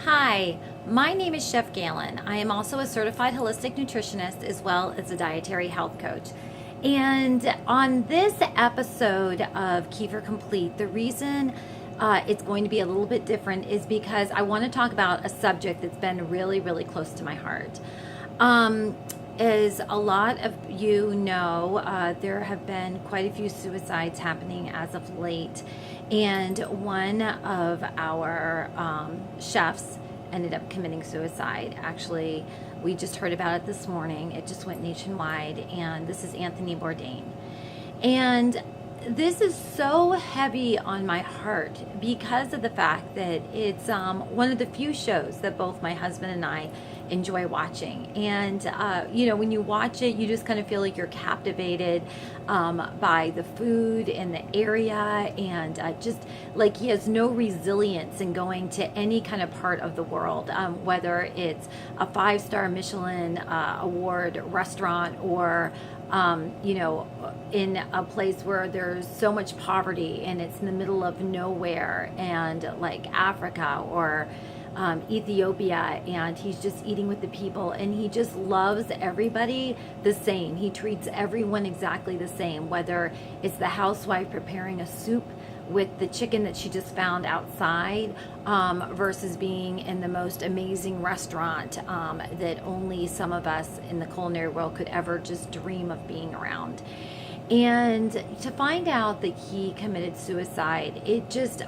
Hi, my name is Chef Gailyn. I am also a certified holistic nutritionist as well as a dietary health coach. And on this episode of Kefir Complete, the reason it's going to be a little bit different is because I want to talk about a subject that's been really, really close to my heart. As a lot of you know, there have been quite a few suicides happening as of late. And one of our chefs ended up committing suicide. Actually, we just heard about it this morning. It just went nationwide, and this is Anthony Bourdain. And this is so heavy on my heart because of the fact that it's one of the few shows that both my husband and I enjoy watching. And when you watch it, you just kind of feel like you're captivated by the food and the area, and just like he has no resilience in going to any kind of part of the world, whether it's a 5-star Michelin award restaurant or in a place where there's so much poverty and it's in the middle of nowhere, and like Africa or Ethiopia, and he's just eating with the people, and he just loves everybody the same. He treats everyone exactly the same, whether it's the housewife preparing a soup with the chicken that she just found outside versus being in the most amazing restaurant that only some of us in the culinary world could ever just dream of being around. And to find out that he committed suicide,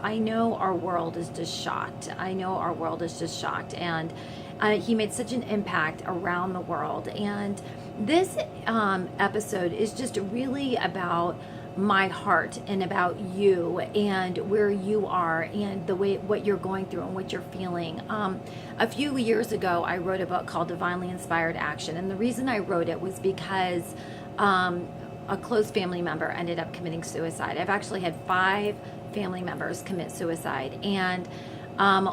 I know our world is just shocked. And he made such an impact around the world. And this episode is just really about my heart and about you and where you are and what you're going through and what you're feeling. A few years ago, I wrote a book called Divinely Inspired Action. And the reason I wrote it was because a close family member ended up committing suicide. I've actually had 5 family members commit suicide. And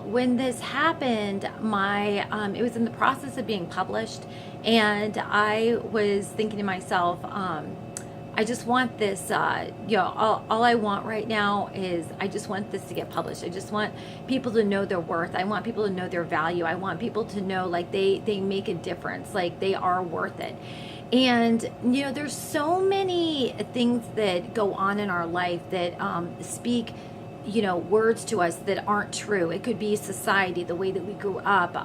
when this happened, it was in the process of being published, and I was thinking to myself, I just want this, all I want right now is I just want this to get published. I just want people to know their worth. I want people to know their value. I want people to know like they make a difference, like they are worth it. And, there's so many things that go on in our life that speak, words to us that aren't true. It could be society, the way that we grew up,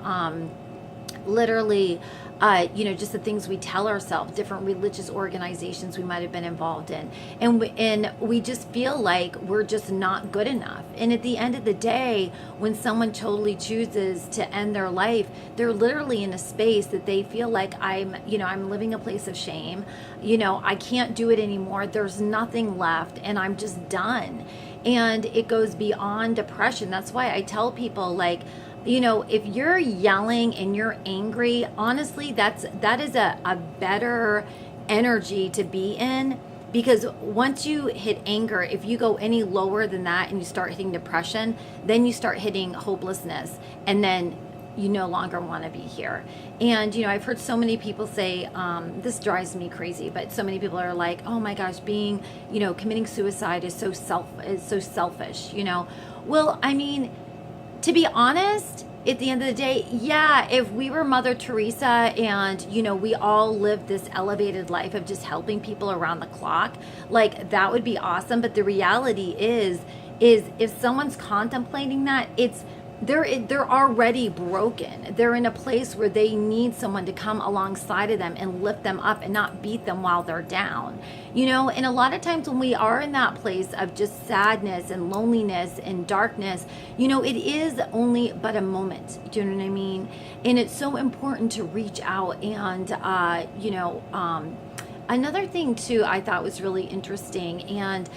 literally, just the things we tell ourselves, different religious organizations we might have been involved in. And we just feel like we're just not good enough. And at the end of the day, when someone totally chooses to end their life, they're literally in a space that they feel like I'm living a place of shame. I can't do it anymore. There's nothing left and I'm just done. And it goes beyond depression. That's why I tell people, like, if you're yelling and you're angry, honestly, that is a better energy to be in, because once you hit anger, if you go any lower than that and you start hitting depression, then you start hitting hopelessness, and then you no longer want to be here. And I've heard so many people say, this drives me crazy, but so many people are like, oh my gosh, committing suicide is so selfish. Well, I mean, to be honest, at the end of the day, yeah, if we were Mother Teresa and, we all lived this elevated life of just helping people around the clock, like that would be awesome. But the reality is if someone's contemplating that, they're already broken. They're in a place where they need someone to come alongside of them and lift them up and not beat them while they're down. And a lot of times when we are in that place of just sadness and loneliness and darkness, it is only but a moment. Do you know what I mean? And it's so important to reach out. And, another thing too, I thought was really interesting. And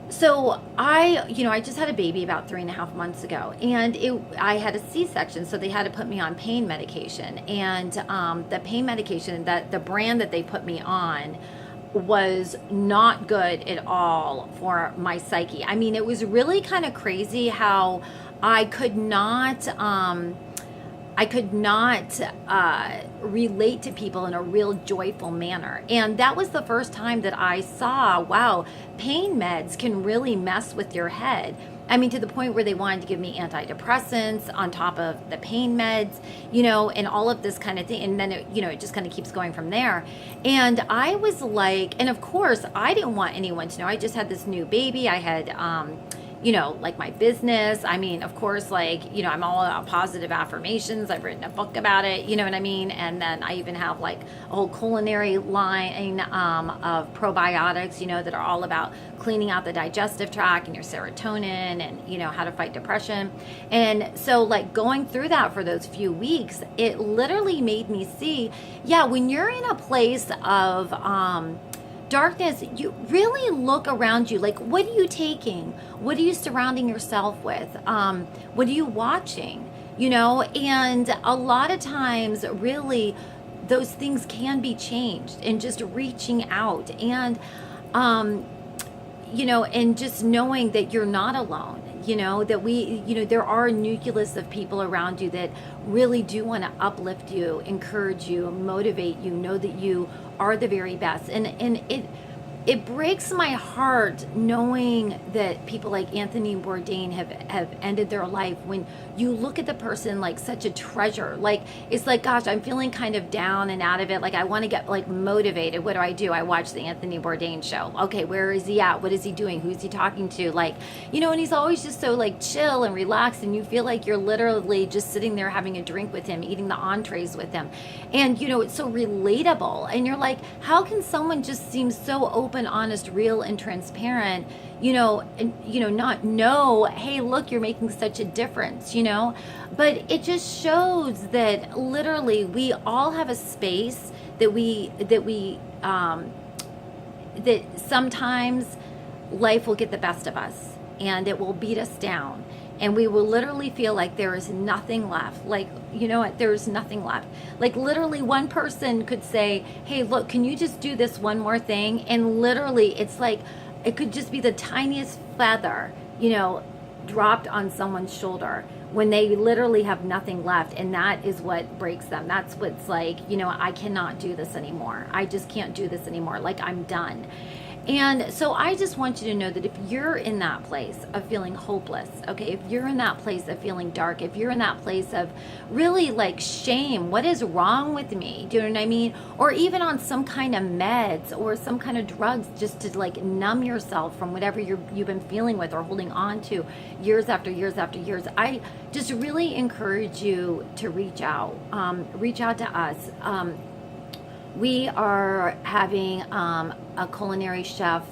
so I just had a baby about 3.5 months ago, and I had a C-section, so they had to put me on pain medication. And the pain medication, that the brand that they put me on, was not good at all for my psyche. I mean, it was really kind of crazy how I could not relate to people in a real joyful manner. And that was the first time that I saw, wow, pain meds can really mess with your head. I mean, to the point where they wanted to give me antidepressants on top of the pain meds, you know, and all of this kind of thing. And then, it just kind of keeps going from there. And I was like, and of course, I didn't want anyone to know. I just had this new baby. I had, like my business. I mean, of course, I'm all about positive affirmations. I've written a book about it, you know what I mean? And then I even have like a whole culinary line of probiotics, that are all about cleaning out the digestive tract and your serotonin and, how to fight depression. And so like going through that for those few weeks, it literally made me see, when you're in a place of, darkness, you really look around you. Like, what are you taking? What are you surrounding yourself with? What are you watching? And a lot of times, really, those things can be changed. And just reaching out and, and just knowing that you're not alone. That there are a nucleus of people around you that really do want to uplift you, encourage you, motivate you, know that you are the very best. And it breaks my heart knowing that people like Anthony Bourdain have ended their life. When you look at the person like such a treasure, like it's like, gosh, I'm feeling kind of down and out of it. Like I want to get like motivated. What do? I watch the Anthony Bourdain show. Okay, where is he at? What is he doing? Who's he talking to? Like, and he's always just so like chill and relaxed, and you feel like you're literally just sitting there having a drink with him, eating the entrees with him. And it's so relatable. And you're like, how can someone just seem so open, honest, real, and transparent, not know, hey, look, you're making such a difference, but it just shows that literally we all have a space that sometimes life will get the best of us and it will beat us down. And we will literally feel like there is nothing left. Like, there's nothing left. Like literally one person could say, hey, look, can you just do this one more thing? And literally it's like, it could just be the tiniest feather, dropped on someone's shoulder when they literally have nothing left. And that is what breaks them. That's what's like, I cannot do this anymore. I just can't do this anymore. Like I'm done. And so I just want you to know that if you're in that place of feeling hopeless, okay, if you're in that place of feeling dark, if you're in that place of really like shame, what is wrong with me? Do you know what I mean? Or even on some kind of meds or some kind of drugs just to like numb yourself from whatever you've been feeling with or holding on to years after years after years. I just really encourage you to reach out to us. We are having a culinary chef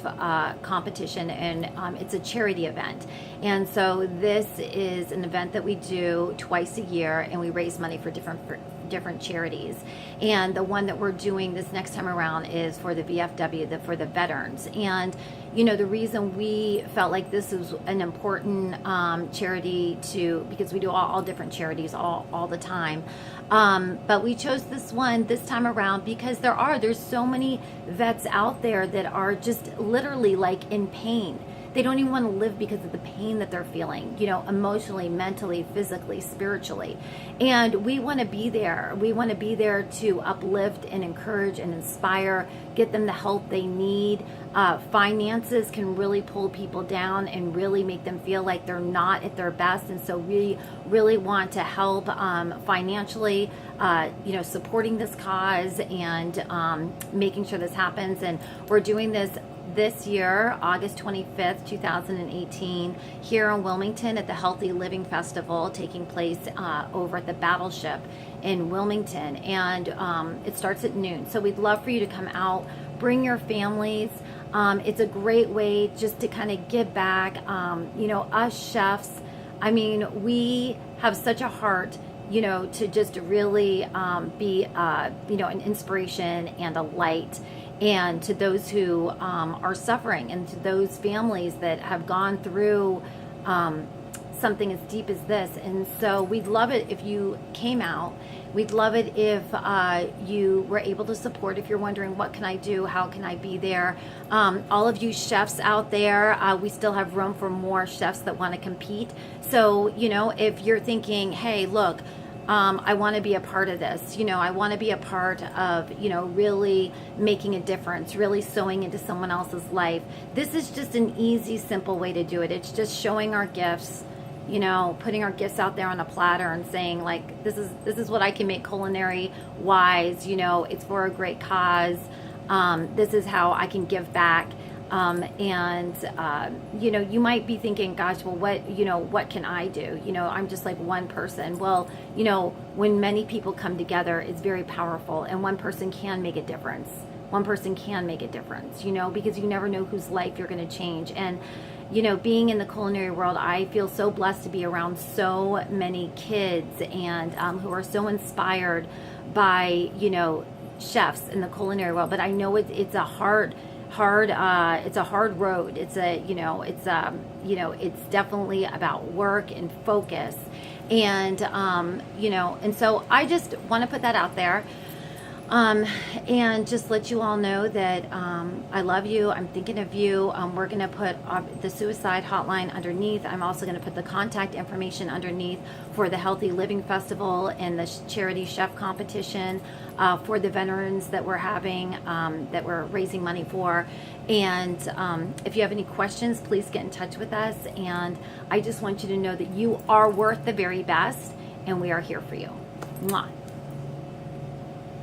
competition, and it's a charity event. And so this is an event that we do twice a year, and we raise money for different charities. And the one that we're doing this next time around is for the VFW, for the veterans. And the reason we felt like this is an important charity because we do all different charities all the time. But we chose this one this time around because there's so many vets out there that are just literally like in pain. They don't even want to live because of the pain that they're feeling, emotionally, mentally, physically, spiritually. And we want to be there. We want to be there to uplift and encourage and inspire, get them the help they need. Finances can really pull people down and really make them feel like they're not at their best. And so we really want to help financially, supporting this cause and making sure this happens. And we're doing this year, August 25th, 2018, here in Wilmington at the Healthy Living Festival taking place over at the Battleship in Wilmington. And it starts at noon. So we'd love for you to come out, bring your families. It's a great way just to kind of give back. Us chefs, I mean, we have such a heart, to just really be, an inspiration and a light. And to those who are suffering, and to those families that have gone through something as deep as this. And so we'd love it if you came out. We'd love it if you were able to support. If you're wondering, what can I do? How can I be there? All of you chefs out there, we still have room for more chefs that want to compete. So, if you're thinking, hey, look, I want to be a part of this. I want to be a part of, really making a difference, really sewing into someone else's life. This is just an easy, simple way to do it. It's just showing our gifts, putting our gifts out there on a platter and saying, like, this is what I can make culinary wise. It's for a great cause. This is how I can give back. You might be thinking, gosh, well, what can I do? I'm just like one person. Well, when many people come together, it's very powerful, and one person can make a difference. One person can make a difference, because you never know whose life you're going to change. And, being in the culinary world, I feel so blessed to be around so many kids and who are so inspired by, chefs in the culinary world. But I know it's a hard road. It's definitely about work and focus, and and so I just want to put that out there, and just let you all know that I love you. I'm thinking of you. We're going to put the suicide hotline underneath. I'm also going to put the contact information underneath for the Healthy Living Festival and the charity chef competition, for the veterans that we're having, that we're raising money for. And if you have any questions, please get in touch with us. And I just want you to know that you are worth the very best, and we are here for you. Mwah.